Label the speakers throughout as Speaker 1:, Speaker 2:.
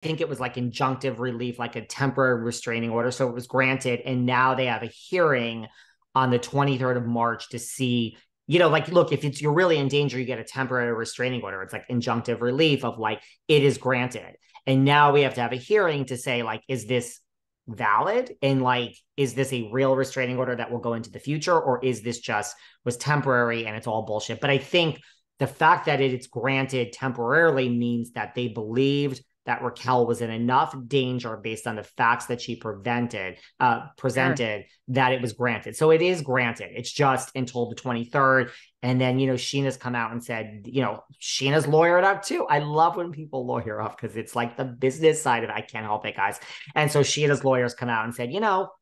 Speaker 1: think it was like injunctive relief, like a temporary restraining order. So it was granted. And now they have a hearing on the 23rd of March to see, like, look, if you're really in danger, you get a temporary restraining order. It's like injunctive relief of like, it is granted. And now we have to have a hearing to say, like, is this valid? And like, is this a real restraining order that will go into the future? Or is this just was temporary and it's all bullshit? But I think the fact that it's granted temporarily means that they believed that Raquel was in enough danger based on the facts that she presented, that it was granted. So it is granted. It's just until the 23rd. And then, Scheana's come out and said, Scheana's lawyered up too. I love when people lawyer up because it's like the business side of it. I can't help it, guys. And so Scheana's lawyers come out and said,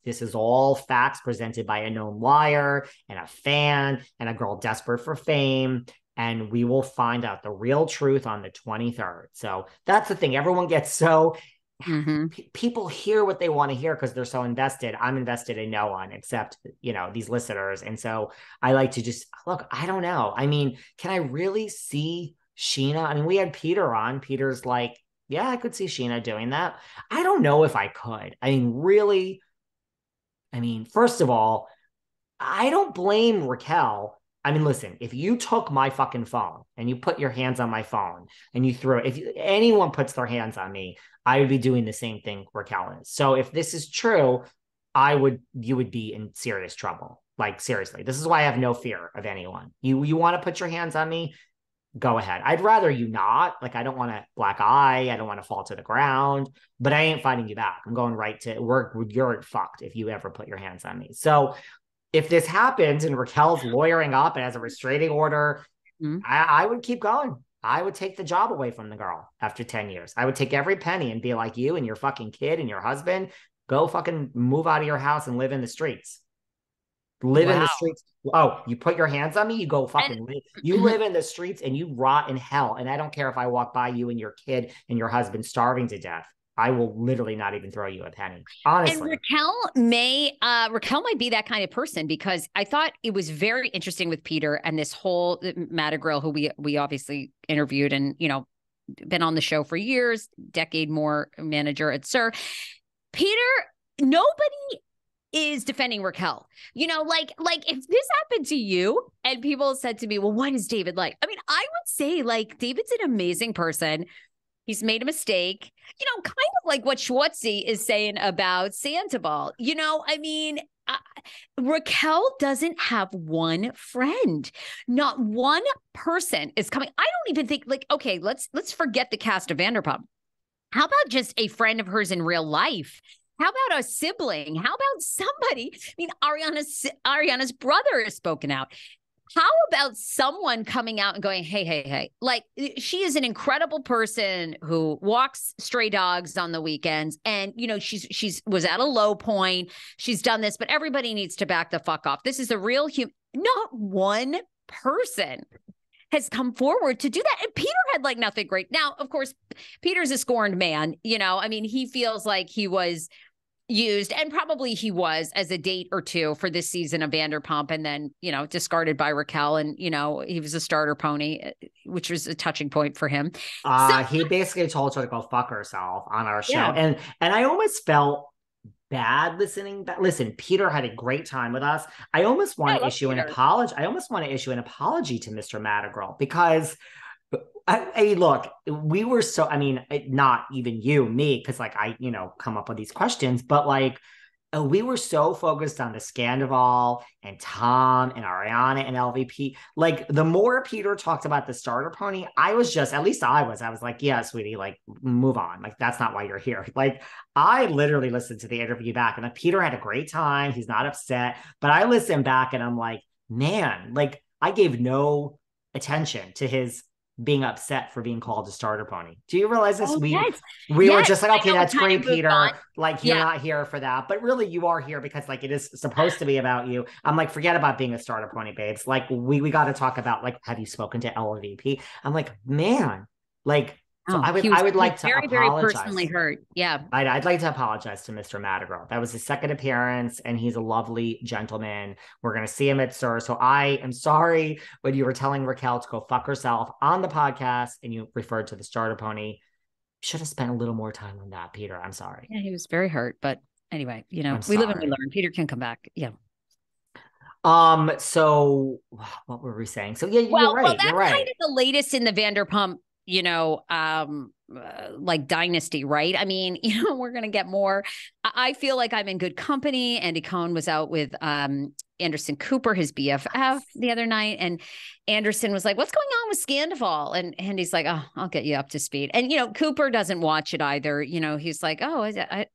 Speaker 1: this is all facts presented by a known liar and a fan and a girl desperate for fame. And we will find out the real truth on the 23rd. So that's the thing. Everyone gets so people hear what they want to hear because they're so invested. I'm invested in no one except, these listeners. And so I like to just look, I don't know. I mean, can I really see Scheana? I mean, we had Peter on. Peter's like, yeah, I could see Scheana doing that. I don't know if I could. I mean, really, first of all, I don't blame Raquel. I mean, listen, if you took my fucking phone and you put your hands on my phone and you threw it, if anyone puts their hands on me, I would be doing the same thing Raquel is. So if this is true, you would be in serious trouble. Like, seriously, this is why I have no fear of anyone. You want to put your hands on me? Go ahead. I'd rather you not. Like, I don't want to black eye. I don't want to fall to the ground, but I ain't fighting you back. I'm going right to work. You're fucked if you ever put your hands on me. So if this happens and Raquel's lawyering up and has a restraining order, I would keep going. I would take the job away from the girl after 10 years. I would take every penny and be like, you and your fucking kid and your husband, go fucking move out of your house and live in the streets. Live in the streets. Oh, you put your hands on me, you go fucking live. You live in the streets and you rot in hell. And I don't care if I walk by you and your kid and your husband starving to death. I will literally not even throw you a penny. Honestly.
Speaker 2: And Raquel might be that kind of person because I thought it was very interesting with Peter and this whole Matta Grill, who we obviously interviewed and, been on the show for years, decade more manager at SUR. Peter, nobody is defending Raquel. Like if this happened to you and people said to me, well, what is David like? I mean, I would say like David's an amazing person. He's made a mistake, kind of like what Schwartzy is saying about Scandoval. Raquel doesn't have one friend. Not one person is coming. I don't even think okay, let's forget the cast of Vanderpump. How about just a friend of hers in real life? How about a sibling? How about somebody? Ariana's brother has spoken out. How about someone coming out and going, hey, like she is an incredible person who walks stray dogs on the weekends. And, she's was at a low point. She's done this, but everybody needs to back the fuck off. This is a real human. Not one person has come forward to do that. And Peter had like nothing great. Now, of course, Peter's a scorned man. He feels like he was used, and probably he was, as a date or two for this season of Vanderpump, and then, discarded by Raquel, and, he was a starter pony, which was a touching point for him.
Speaker 1: He basically told her to go fuck herself on our show. Yeah. And I almost felt bad listening. Listen, Peter had a great time with us. I almost want to issue an apology. I almost want to issue an apology to Mr. Matta Grill because look, we were so, not even you, me, because like I, come up with these questions, but like we were so focused on the Scandoval and Tom and Ariana and LVP. Like the more Peter talked about the starter pony, I was like, yeah, sweetie, like move on. Like that's not why you're here. Like I literally listened to the interview back and like, Peter had a great time. He's not upset, but I listened back and I'm like, man, like I gave no attention to his being upset for being called a starter pony. Do you realize this? We were just like, okay, that's great, Peter. Like you're not here for that, but really you are here because like it is supposed to be about you. I'm like, forget about being a starter pony, babes. Like we got to talk about like, have you spoken to LVP? I'm like, man, like. So I would like to apologize.
Speaker 2: Very personally hurt. Yeah.
Speaker 1: I'd like to apologize to Mr. Matta Grill. That was his second appearance and he's a lovely gentleman. We're going to see him at SUR. So I am sorry when you were telling Raquel to go fuck herself on the podcast and you referred to the starter pony. Should have spent a little more time on that, Peter. I'm sorry.
Speaker 2: Yeah, he was very hurt, but anyway,
Speaker 1: I'm
Speaker 2: we live and we
Speaker 1: sorry.
Speaker 2: learn. Peter can come back. Yeah.
Speaker 1: So what were we saying? So yeah, you're
Speaker 2: Well,
Speaker 1: right. You're
Speaker 2: that's kind
Speaker 1: right.
Speaker 2: of the latest in the Vanderpump, like dynasty, right? I mean, we're gonna get more. I feel like I'm in good company. Andy Cohen was out with Anderson Cooper, his BFF, the other night, and Anderson was like, "What's going on with Scandoval?" And Andy's like, "Oh, I'll get you up to speed." And Cooper doesn't watch it either. He's like, "Oh, I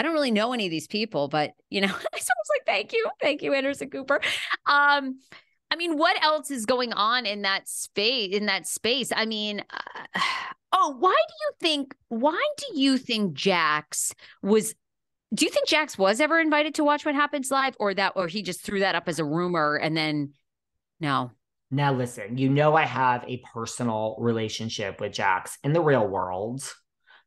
Speaker 2: don't really know any of these people," but I was like, thank you, Anderson Cooper. I mean, what else is going on in that space? I mean, why do you think Jax was, do you think Jax was ever invited to Watch What Happens Live, or he just threw that up as a rumor and then no?
Speaker 1: Now listen, I have a personal relationship with Jax in the real world.
Speaker 2: Yeah, you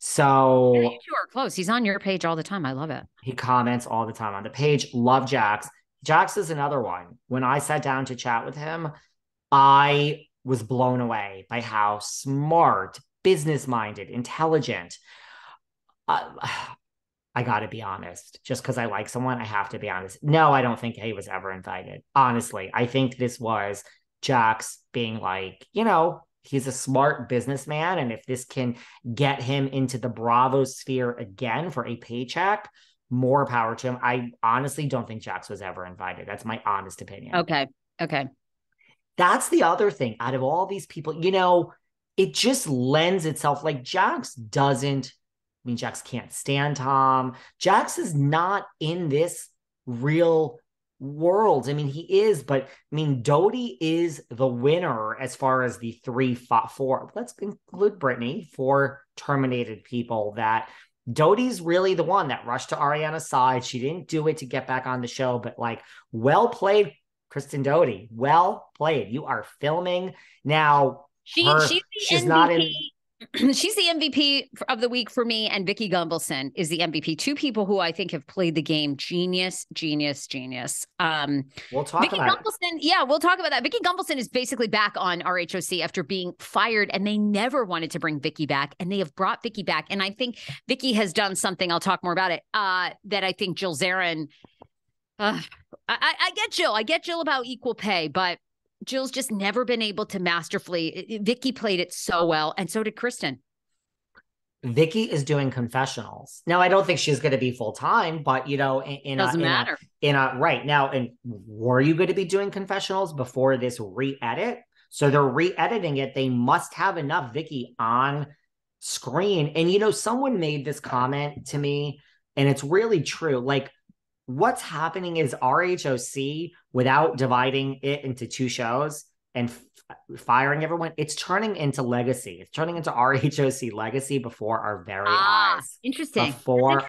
Speaker 1: So
Speaker 2: two are close. He's on your page all the time. I love it.
Speaker 1: he comments all the time on the page. Love Jax. Jax is another one. When I sat down to chat with him, I was blown away by how smart, business minded, intelligent. Uh, I got to be honest. Just because I like someone, I have to be honest. No, I don't think he was ever invited. Honestly, I think this was Jax being like, he's a smart businessman. And if this can get him into the BravoSphere again for a paycheck, more power to him. I honestly don't think Jax was ever invited. That's my honest opinion.
Speaker 2: Okay. Okay.
Speaker 1: That's the other thing. Out of all these people, it just lends itself, like Jax can't stand Tom. Jax is not in this real world. I mean, he is, but I mean, Doute is the winner as far as the 4, let's include Brittany, 4 terminated people. That Doute's really the one that rushed to Ariana's side. She didn't do it to get back on the show, but well played, Kristen Doute. Well played. You are filming now. She's not in.
Speaker 2: She's the MVP of the week for me, and Vicki Gunvalson is the MVP. 2 people who I think have played the game genius.
Speaker 1: We'll talk
Speaker 2: Vicki
Speaker 1: about
Speaker 2: Gunvalson, yeah, we'll talk about that. Vicki Gunvalson is basically back on RHOC after being fired, and they never wanted to bring Vicki back, and they have brought Vicki back. And I think Vicki has done something, I'll talk more about it, that I think Jill Zarin, I get Jill. I get Jill about equal pay, but Jill's just never been able to masterfully. Vicki played it so well, and so did Kristen.
Speaker 1: Vicki is doing confessionals. Now, I don't think she's going to be full time, but
Speaker 2: Doesn't matter.
Speaker 1: Right now, and were you going to be doing confessionals before this re-edit? So they're re-editing it. They must have enough Vicki on screen. And someone made this comment to me, and it's really true. Like, what's happening is RHOC, without dividing it into 2 shows and firing everyone, it's turning into Legacy. It's turning into RHOC Legacy before our very eyes.
Speaker 2: Interesting.
Speaker 1: Before